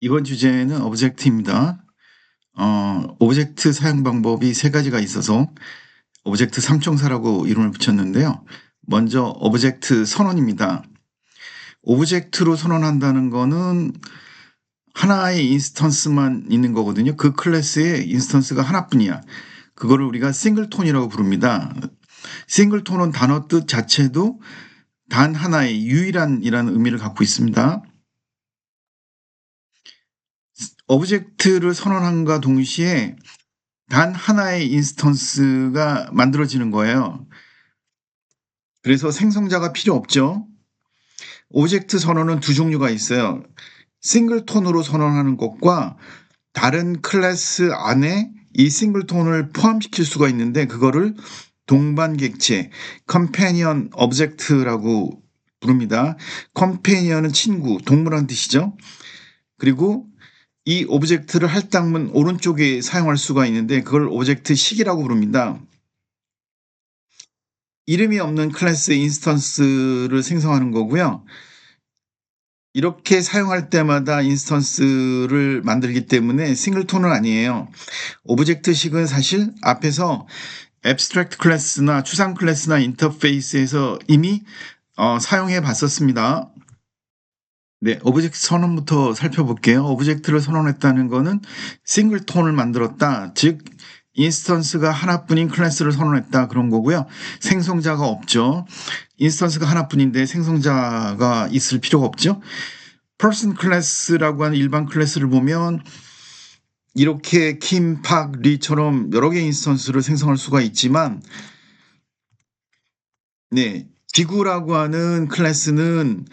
이번 주제는 오브젝트입니다. 오브젝트 사용 방법이 세 가지가 있어서 오브젝트 삼총사라고 이름을 붙였는데요. 먼저 오브젝트 선언입니다. 오브젝트로 선언한다는 거는 하나의 인스턴스만 있는 거거든요. 그 클래스의 인스턴스가 하나뿐이야. 그거를 우리가 싱글톤이라고 부릅니다. 싱글톤은 단어 뜻 자체도 단 하나의 유일한이라는 의미를 갖고 있습니다. 오브젝트를 선언함과 동시에 단 하나의 인스턴스가 만들어지는 거예요. 그래서 생성자가 필요 없죠. 오브젝트 선언은 두 종류가 있어요. 싱글톤으로 선언하는 것과 다른 클래스 안에 이 싱글톤을 포함시킬 수가 있는데 그거를 동반객체, 컴패니언 오브젝트라고 부릅니다. 컴패니언은 친구, 동물한 뜻이죠. 그리고 이 오브젝트를 할당문 오른쪽에 사용할 수가 있는데 그걸 오브젝트 식이라고 부릅니다. 이름이 없는 클래스 인스턴스를 생성하는 거고요. 이렇게 사용할 때마다 인스턴스를 만들기 때문에 싱글톤은 아니에요. 오브젝트식은 사실 앞에서 abstract 클래스나 추상 클래스나 인터페이스에서 이미 사용해 봤었습니다. 네, 오브젝트 선언부터 살펴볼게요. 오브젝트를 선언했다는 거는 싱글톤을 만들었다. 즉 인스턴스가 하나뿐인 클래스를 선언했다 그런 거고요. 생성자가 없죠. 인스턴스가 하나뿐인데 생성자가 있을 필요가 없죠. person 클래스라고 하는 일반 클래스를 보면 이렇게 킴, 팍, 리처럼 여러 개의 인스턴스를 생성할 수가 있지만 네, 지구라고 하는 클래스는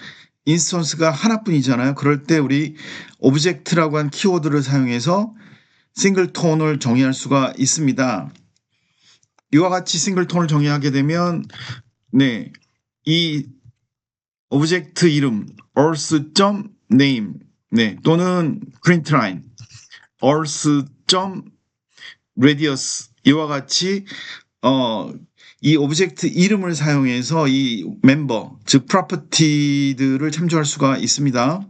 인스턴스가 하나뿐이잖아요. 그럴 때 우리 오브젝트라고 한 키워드를 사용해서 싱글톤을 정의할 수가 있습니다. 이와 같이 싱글톤을 정의하게 되면 네, 이 오브젝트 이름 earth.name 네, 또는 printline earth.radius 이와 같이 이 오브젝트 이름을 사용해서 이 멤버, 즉 프로퍼티들을 참조할 수가 있습니다.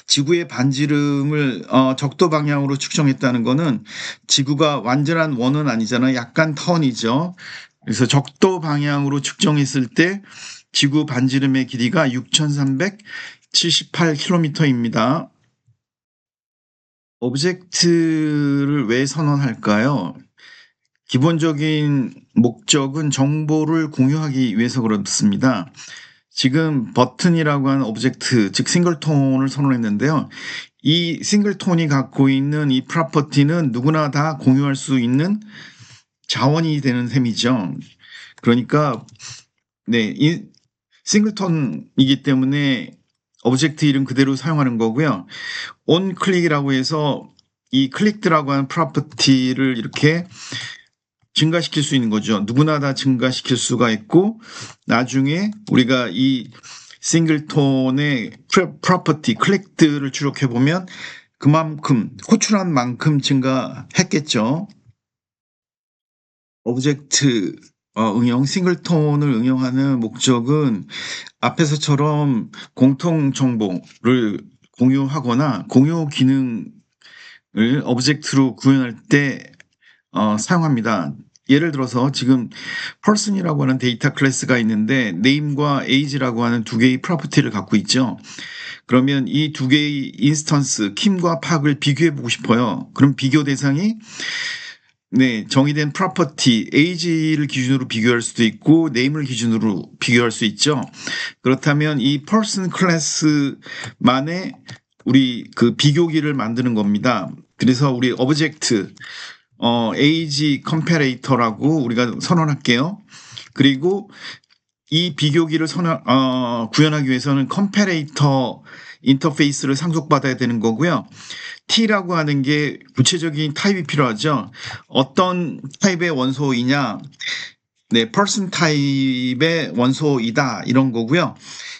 지구의 반지름을 적도 방향으로 측정했다는 것은 지구가 완전한 원은 아니잖아요. 약간 턴이죠. 그래서 적도 방향으로 측정했을 때 지구 반지름의 길이가 6,378km입니다. 오브젝트를 왜 선언할까요? 기본적인 목적은 정보를 공유하기 위해서 그렇습니다. 지금 버튼이라고 하는 오브젝트, 즉 싱글톤을 선언했는데요. 이 싱글톤이 갖고 있는 이 프로퍼티는 누구나 다 공유할 수 있는 자원이 되는 셈이죠. 그러니까 네, 이 싱글톤이기 때문에 오브젝트 이름 그대로 사용하는 거고요. 온 클릭이라고 해서 이 클릭드라고 하는 프로퍼티를 이렇게 증가시킬 수 있는 거죠. 누구나 다 증가시킬 수가 있고 나중에 우리가 이 싱글톤의 프로퍼티 클릭들을 추적해 보면 그만큼 호출한 만큼 증가했겠죠. 오브젝트 응용 싱글톤을 응용하는 목적은 앞에서처럼 공통 정보를 공유하거나 공유 기능을 오브젝트로 구현할 때 사용합니다. 예를 들어서 지금 person이라고 하는 데이터 클래스가 있는데 name과 age라고 하는 두 개의 프로퍼티를 갖고 있죠. 그러면 이 두 개의 인스턴스 킴과 팍을 비교해 보고 싶어요. 그럼 비교 대상이 네, 정의된 프로퍼티 age를 기준으로 비교할 수도 있고 name을 기준으로 비교할 수 있죠. 그렇다면 이 person 클래스만의 우리 그 비교기를 만드는 겁니다. 그래서 우리 오브젝트 age 컴패레이터라고 우리가 선언할게요. 그리고 이 비교기를 구현하기 위해서는 컴패레이터 인터페이스를 상속받아야 되는 거고요. T라고 하는 게 구체적인 타입이 필요하죠. 어떤 타입의 원소이냐? 네, person 타입의 원소이다 이런 거고요.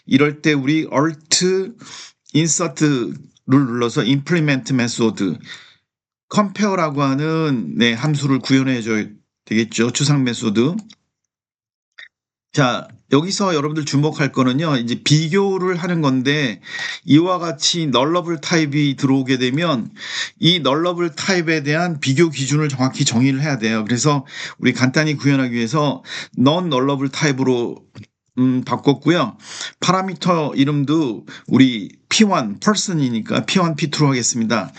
이럴 때 우리 alt insert를 눌러서 implement method compare라고 하는 네, 함수를 구현해 줘야 되겠죠. 추상 메소드. 자, 여기서 여러분들 주목할 거는요. 이제 비교를 하는 건데 이와 같이 널러블 타입이 들어오게 되면 이 널러블 타입에 대한 비교 기준을 정확히 정의를 해야 돼요. 그래서 우리 간단히 구현하기 위해서 non 널러블 타입으로 바꿨고요. 파라미터 이름도 우리 P1 person이니까 P1, P2로 하겠습니다.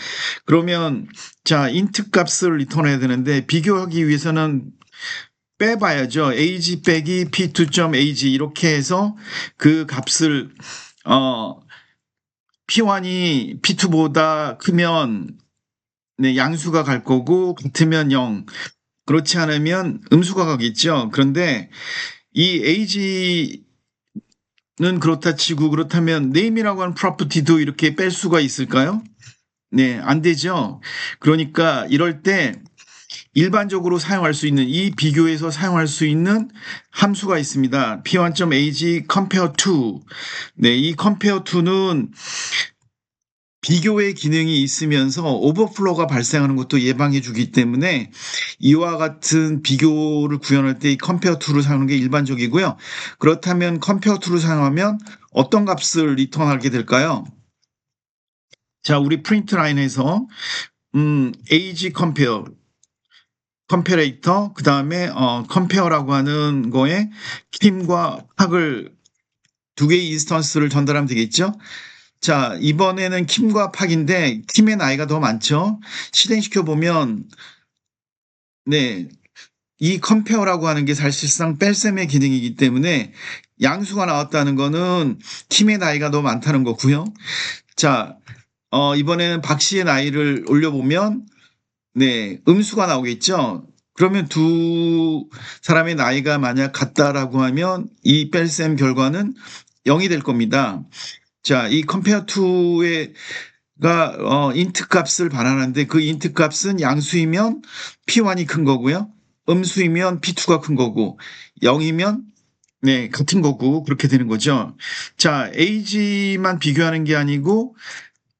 그러면 자, int 값을 리턴해야 되는데 비교하기 위해서는 빼봐야죠. age 빼기 p2.ag 이렇게 해서 그 값을 p1이 p2보다 크면 네, 양수가 갈 거고 같으면 0, 그렇지 않으면 음수가 가겠죠. 그런데 이 age는 그렇다 치고 그렇다면 name이라고 하는 프로퍼티도 이렇게 뺄 수가 있을까요? 네, 안 되죠. 그러니까 이럴 때 일반적으로 사용할 수 있는 이 비교에서 사용할 수 있는 함수가 있습니다. p1.ag compare to. 네, 이 compare to는 비교의 기능이 있으면서 오버플로가 발생하는 것도 예방해 주기 때문에 이와 같은 비교를 구현할 때 이 compare to를 사용하는 게 일반적이고요. 그렇다면 compare to를 사용하면 어떤 값을 리턴하게 될까요? 자, 우리 프린트 라인에서 ag compare 컴페레이터, 그 다음에 컴페어라고 하는 거에 킴과 팍을 두 개의 인스턴스를 전달하면 되겠죠. 자, 이번에는 킴과 팍인데 킴의 나이가 더 많죠. 실행시켜 보면 네, 이 컴페어라고 하는 게 사실상 뺄셈의 기능이기 때문에 양수가 나왔다는 거는 킴의 나이가 더 많다는 거고요. 자, 이번에는 박 씨의 나이를 올려보면 네, 음수가 나오겠죠. 그러면 두 사람의 나이가 만약 같다라고 하면 이 뺄셈 결과는 0이 될 겁니다. 자, 이 compare to가 int 값을 반환하는데 그 int 값은 양수이면 p1이 큰 거고요. 음수이면 p2가 큰 거고 0이면 네, 같은 거고 그렇게 되는 거죠. 자, age만 비교하는 게 아니고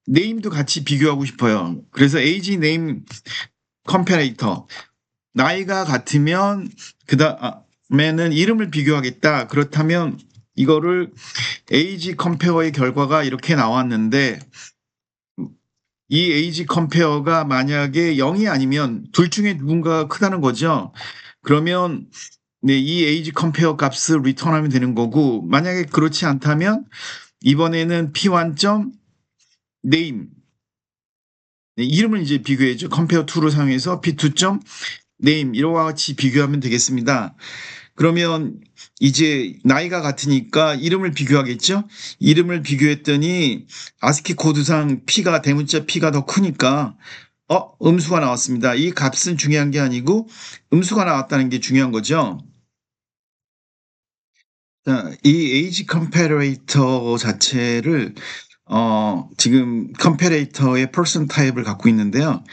name도 같이 비교하고 싶어요. 그래서 age name 컴페레이터 나이가 같으면 그 다음에는 이름을 비교하겠다. 그렇다면 이거를 age 컴페어의 결과가 이렇게 나왔는데 이 age 컴페어가 만약에 0이 아니면 둘 중에 누군가가 크다는 거죠. 그러면 네, 이 age 컴페어 값을 리턴하면 되는 거고 만약에 그렇지 않다면 이번에는 p1. name 네, 이름을 이제 비교해줘. compare to를 사용해서 p2. name 이와 같이 비교하면 되겠습니다. 그러면 이제 나이가 같으니까 이름을 비교하겠죠? 이름을 비교했더니 아스키 코드상 P가 대문자 P가 더 크니까 음수가 나왔습니다. 이 값은 중요한 게 아니고 음수가 나왔다는 게 중요한 거죠. 자, 이 age comparator 자체를 지금 컴페레이터의 person 타입을 갖고 있는데요.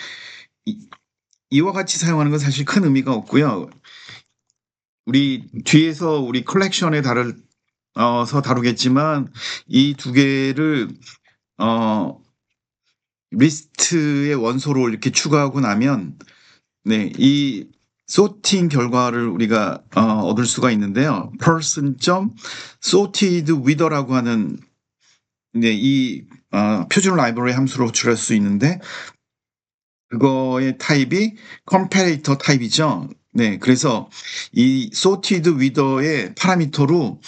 이와 같이 사용하는 건 사실 큰 의미가 없고요. 우리 뒤에서 우리 컬렉션에 다루겠지만 이 두 개를 리스트의 원소로 이렇게 추가하고 나면 네, 이 소팅 결과를 우리가 얻을 수가 있는데요. person.sorted with라고 하는 네, 이 표준 라이브러리 함수로 호출할 수 있는데 그거의 타입이 컴페레이터 타입이죠. 네, 그래서 이 sorted with의 파라미터로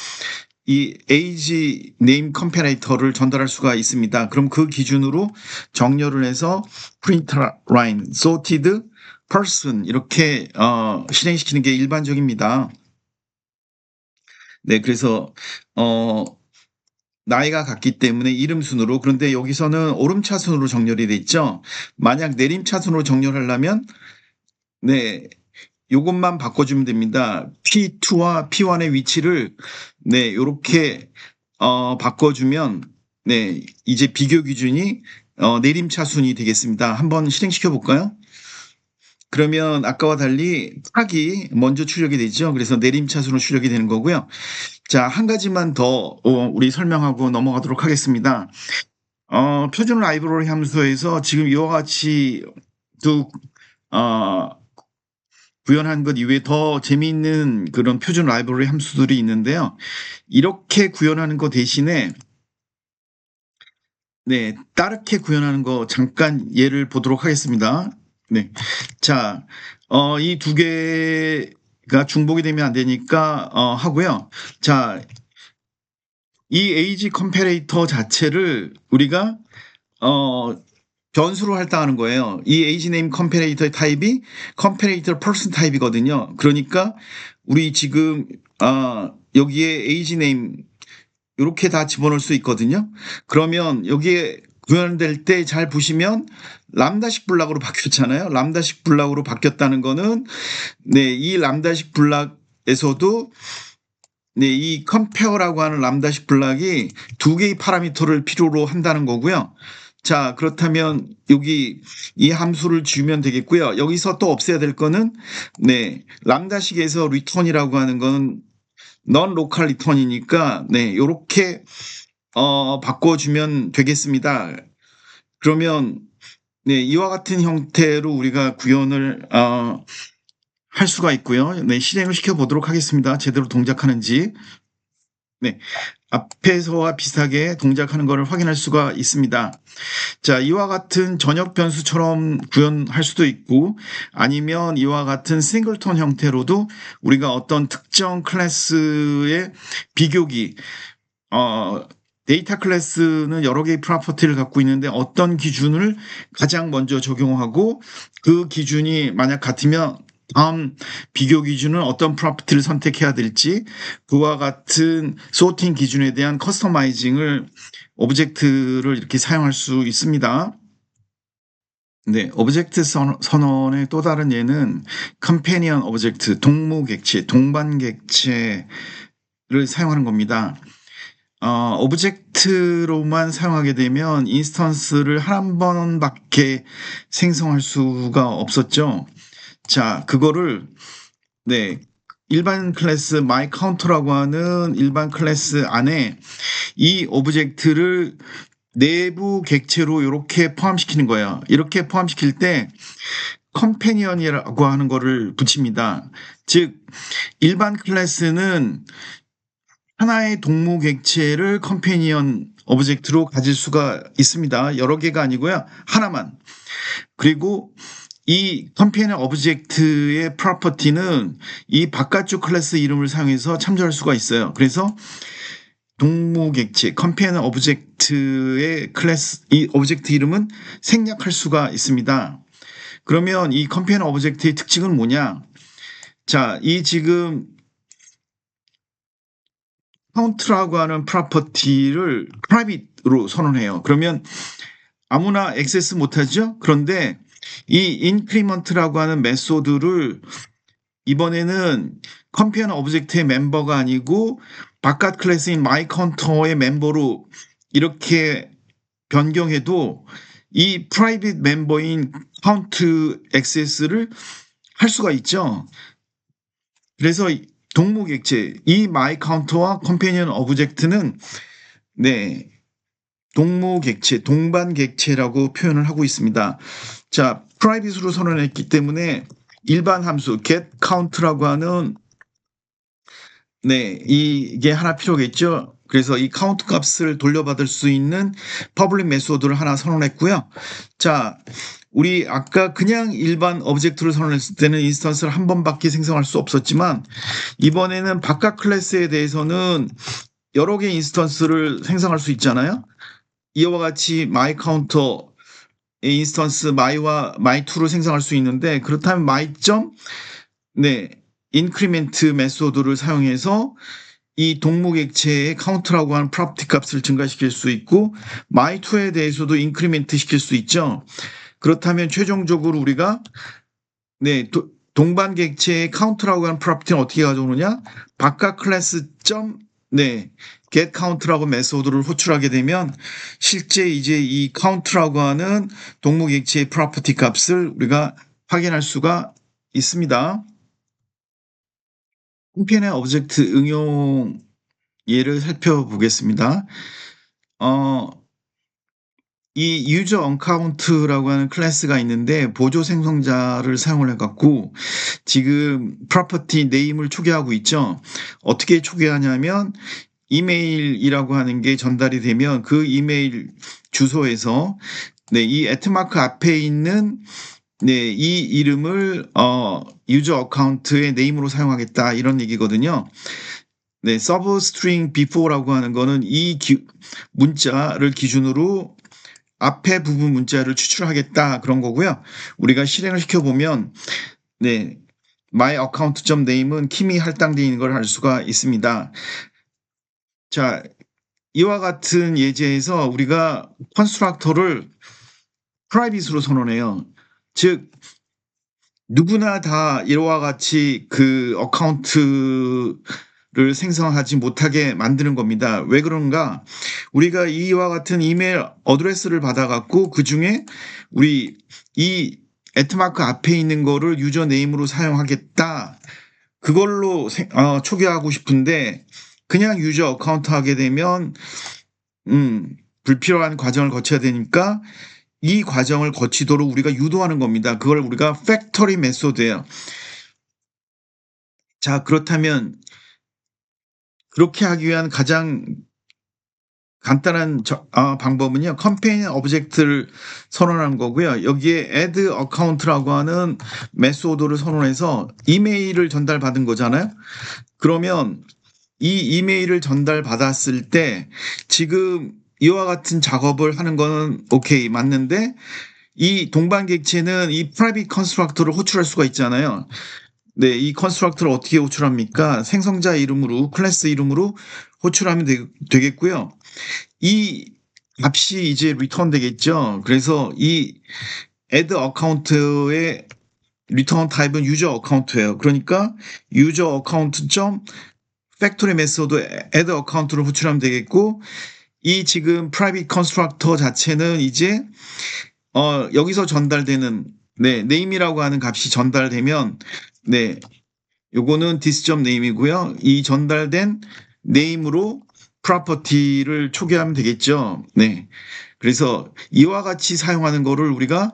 이 age name 컴페레이터를 전달할 수가 있습니다. 그럼 그 기준으로 정렬을 해서 print line sorted person 이렇게 실행시키는 게 일반적입니다. 네, 그래서 나이가 같기 때문에 이름 순으로, 그런데 여기서는 오름차순으로 정렬이 돼 있죠. 만약 내림차순으로 정렬하려면 네, 요것만 바꿔주면 됩니다. P2와 P1의 위치를 네, 요렇게 바꿔주면 네, 이제 비교 기준이 내림차순이 되겠습니다. 한번 실행시켜 볼까요? 그러면 아까와 달리 팍이 먼저 출력이 되죠. 그래서 내림차순으로 출력이 되는 거고요. 자, 한 가지만 더 우리 설명하고 넘어가도록 하겠습니다. 표준 라이브러리 함수에서 지금 이와 같이 두 구현한 것 이외에 더 재미있는 그런 표준 라이브러리 함수들이 있는데요. 이렇게 구현하는 거 대신에 네, 따르게 구현하는 거 잠깐 예를 보도록 하겠습니다. 네. 자, 이 두 개가 중복이 되면 안 되니까 하고요. 자, 이 에이지 컴패레이터 자체를 우리가 변수로 할당하는 거예요. 이 에이지 네임 컴패레이터의 타입이 컴패레이터 퍼슨 타입이거든요. 그러니까 우리 지금 여기에 에이지 네임 이렇게 다 집어넣을 수 있거든요. 그러면 여기에 구현될 때 잘 보시면 람다식 블락으로 바뀌었잖아요. 람다식 블락으로 바뀌었다는 거는 네, 이 람다식 블락에서도 네, 이 컴페어라고 하는 람다식 블락이 두 개의 파라미터를 필요로 한다는 거고요. 자, 그렇다면 여기 이 함수를 주면 되겠고요. 여기서 또 없애야 될 거는 네, 람다식에서 리턴이라고 하는 거는 넌 로컬 리턴이니까 네, 요렇게 바꿔주면 되겠습니다. 그러면 네, 이와 같은 형태로 우리가 구현을 할 수가 있고요. 네, 실행을 시켜보도록 하겠습니다. 제대로 동작하는지. 네, 앞에서와 비슷하게 동작하는 것을 확인할 수가 있습니다. 자, 이와 같은 전역 변수처럼 구현할 수도 있고 아니면 이와 같은 싱글톤 형태로도 우리가 어떤 특정 클래스의 비교기 데이터 클래스는 여러 개의 프로퍼티를 갖고 있는데 어떤 기준을 가장 먼저 적용하고 그 기준이 만약 같으면 다음 비교 기준은 어떤 프로퍼티를 선택해야 될지 그와 같은 소팅 기준에 대한 커스터마이징을 오브젝트를 이렇게 사용할 수 있습니다. 네, 오브젝트 선언의 또 다른 예는 컴패니언 오브젝트, 동무객체, 동반객체를 사용하는 겁니다. 오브젝트로만 사용하게 되면 인스턴스를 한 번밖에 생성할 수가 없었죠. 자, 그거를 네, 일반 클래스 myCounter라고 하는 일반 클래스 안에 이 오브젝트를 내부 객체로 이렇게 포함시키는 거예요. 이렇게 포함시킬 때 컴패니언이라고 하는 거를 붙입니다. 즉 일반 클래스는 하나의 동무 객체를 컴패니언 오브젝트로 가질 수가 있습니다. 여러 개가 아니고요. 하나만. 그리고 이 컴패니언 오브젝트의 프로퍼티는 이 바깥쪽 클래스 이름을 사용해서 참조할 수가 있어요. 그래서 동무 객체, 컴패니언 오브젝트의 클래스, 이 오브젝트 이름은 생략할 수가 있습니다. 그러면 이 컴패니언 오브젝트의 특징은 뭐냐? 자, 이 지금 카운트라고 하는 프로퍼티를 프라이빗으로 선언해요. 그러면 아무나 액세스 못하죠? 그런데 이 인크리먼트라고 하는 메소드를 이번에는 컴패니언 오브젝트의 멤버가 아니고 바깥 클래스인 myCounter의 멤버로 이렇게 변경해도 이 프라이빗 멤버인 count 액세스를 할 수가 있죠. 그래서 동무객체, 이 myCounter와 컴패니언 오브젝트는 네, 동무객체, 동반객체라고 표현을 하고 있습니다. 자, 프라이빗으로 선언했기 때문에 일반 함수 getCount라고 하는 네, 이게 하나 필요겠죠. 그래서 이 카운트 값을 돌려받을 수 있는 퍼블릭 메소드를 하나 선언했고요. 자, 우리 아까 그냥 일반 오브젝트를 선언했을 때는 인스턴스를 한 번밖에 생성할 수 없었지만 이번에는 바깥 클래스에 대해서는 여러 개의 인스턴스를 생성할 수 있잖아요. 이와 같이 myCounter 인스턴스 my와 my2를 생성할 수 있는데 그렇다면 my. 네, 인크리멘트 메소드를 사용해서 이 동무객체의 카운트라고 하는 프로퍼티 값을 증가시킬 수 있고 my2에 대해서도 인크리멘트 시킬 수 있죠. 그렇다면 최종적으로 우리가 네, 동반객체의 카운트라고 하는 프로퍼티는 어떻게 가져오느냐? 바깥 클래스 네, getCount라고 메소드를 호출하게 되면 실제 이제 이 count라고 하는 동무객체의 프로퍼티 값을 우리가 확인할 수가 있습니다. 컴패니언 오브젝트 응용 예를 살펴보겠습니다. 이 유저 어카운트라고 하는 클래스가 있는데 보조 생성자를 사용을 해 갖고 지금 프로퍼티 네임을 초기화하고 있죠. 어떻게 초기화하냐면 이메일이라고 하는 게 전달이 되면 그 이메일 주소에서 이 @마크 앞에 있는 이 이름을 유저 어카운트의 네임으로 사용하겠다 이런 얘기거든요. 서브 스트링 before라고 하는 거는 이 문자를 기준으로 앞에 부분 문자를 추출하겠다 그런 거고요. 우리가 실행을 시켜보면 my account.name은 킴이 할당되어 있는 걸 알 수가 있습니다. 자, 이와 같은 예제에서 우리가 컨스트럭터를 프라이빗으로 선언해요. 즉 누구나 다 이와 같이 그 어카운트를 생성하지 못하게 만드는 겁니다. 왜 그런가? 우리가 이와 같은 이메일 어드레스를 받아갖고 그 중에 우리 이 @마크 앞에 있는 거를 유저 네임으로 사용하겠다. 그걸로 초기화하고 싶은데 그냥 유저 어카운트 하게 되면 불필요한 과정을 거쳐야 되니까 이 과정을 거치도록 우리가 유도하는 겁니다. 그걸 우리가 팩토리 메소드예요. 자, 그렇다면 그렇게 하기 위한 가장 간단한 방법은요. 컴페니언 오브젝트를 선언하는 거고요. 여기에 add account라고 하는 메소드를 선언해서 이메일을 전달받은 거잖아요. 그러면 이 이메일을 전달받았을 때 지금 이와 같은 작업을 하는 거는 오케이 맞는데 이 동반객체는 이 프라이빗 컨스트럭터를 호출할 수가 있잖아요. 이 컨스트럭터를 어떻게 호출합니까? 생성자 이름으로 클래스 이름으로 호출하면 되겠고요. 이 값이 이제 리턴 되겠죠. 그래서 이 add account의 리턴 타입은 유저 어카운트예요. 그러니까 유저 어카운트 점 팩토리 메소드 add account를 호출하면 되겠고 이 지금 private constructor 자체는 이제 여기서 전달되는 name이라고 하는 값이 전달되면 요거는 this.name이고요. 이 전달된 name으로 property를 초기화하면 되겠죠. 그래서 이와 같이 사용하는 거를 우리가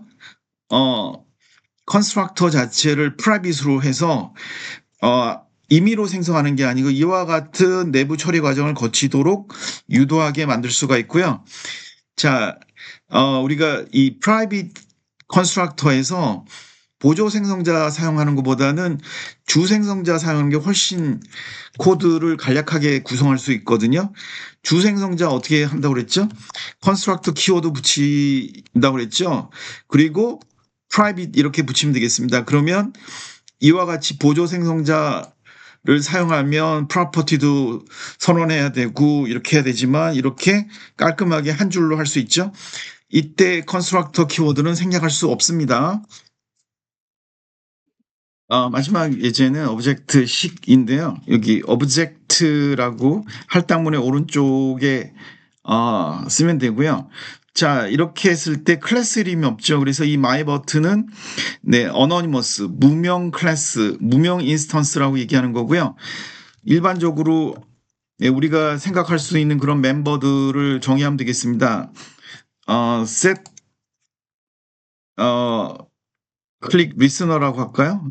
constructor 자체를 private으로 해서 임의로 생성하는 게 아니고 이와 같은 내부 처리 과정을 거치도록 유도하게 만들 수가 있고요. 자, 우리가 이 private constructor에서 보조 생성자 사용하는 것보다는 주 생성자 사용하는 게 훨씬 코드를 간략하게 구성할 수 있거든요. 주 생성자 어떻게 한다고 그랬죠? constructor 키워드 붙인다고 그랬죠? 그리고 private 이렇게 붙이면 되겠습니다. 그러면 이와 같이 보조 생성자 를 사용하면 프로퍼티도 선언해야 되고 이렇게 해야 되지만 이렇게 깔끔하게 한 줄로 할 수 있죠. 이때 컨스트럭터 키워드는 생략할 수 없습니다. 마지막 예제는 오브젝트식인데요. 여기 오브젝트라고 할당문의 오른쪽에 쓰면 되고요. 자, 이렇게 했을 때 클래스 이름이 없죠. 그래서 이 my 버튼은 어너니머스, 무명 클래스, 무명 인스턴스라고 얘기하는 거고요. 일반적으로 우리가 생각할 수 있는 그런 멤버들을 정의하면 되겠습니다. set 클릭 리스너라고 할까요?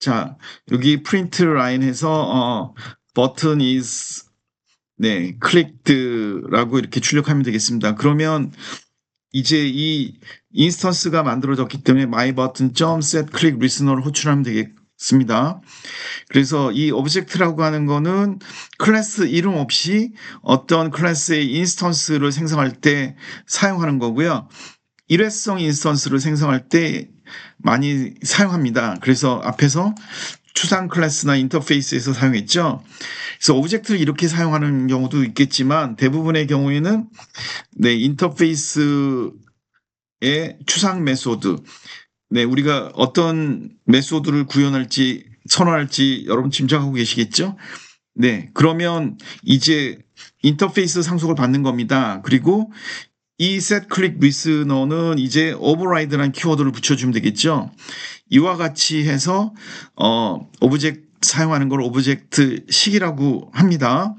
자, 여기 프린트 라인에서 버튼 is 클릭드라고 이렇게 출력하면 되겠습니다. 그러면 이제 이 인스턴스가 만들어졌기 때문에 myButton.setClickListener를 호출하면 되겠습니다. 그래서 이 오브젝트라고 하는 거는 클래스 이름 없이 어떤 클래스의 인스턴스를 생성할 때 사용하는 거고요. 일회성 인스턴스를 생성할 때 많이 사용합니다. 그래서 앞에서 추상 클래스나 인터페이스에서 사용했죠. 그래서 오브젝트를 이렇게 사용하는 경우도 있겠지만 대부분의 경우에는 인터페이스의 추상 메소드 우리가 어떤 메소드를 구현할지 선언할지 여러분 짐작하고 계시겠죠? 그러면 이제 인터페이스 상속을 받는 겁니다. 그리고 이 setClickListener는 이제 override라는 키워드를 붙여주면 되겠죠. 이와 같이 해서 오브젝트 사용하는 걸 오브젝트식이라고 합니다.